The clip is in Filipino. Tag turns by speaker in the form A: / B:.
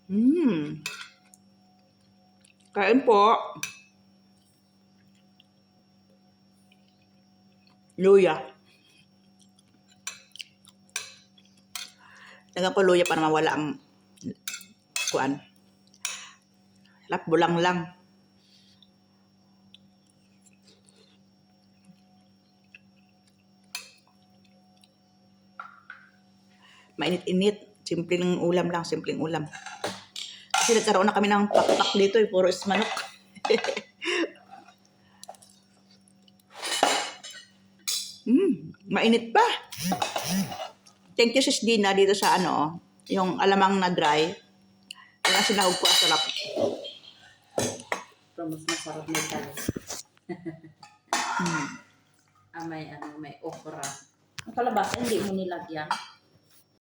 A: Hmm. Kain po. Luya. Lagyan ko luya para mawala ang kuan. Bulang lang. Mainit-init. Simpleng ulam lang, simpleng ulam. Kasi nagkaroon na kami ng pakpak dito, puro is manok. Mainit pa. Thank you, Sis Dina, dito sa yung alamang na dry. Yung sinahog ko, ang sarap.
B: Pero mas masarap may talis. May okra. Ang kalabasa, hindi mo nilagyan.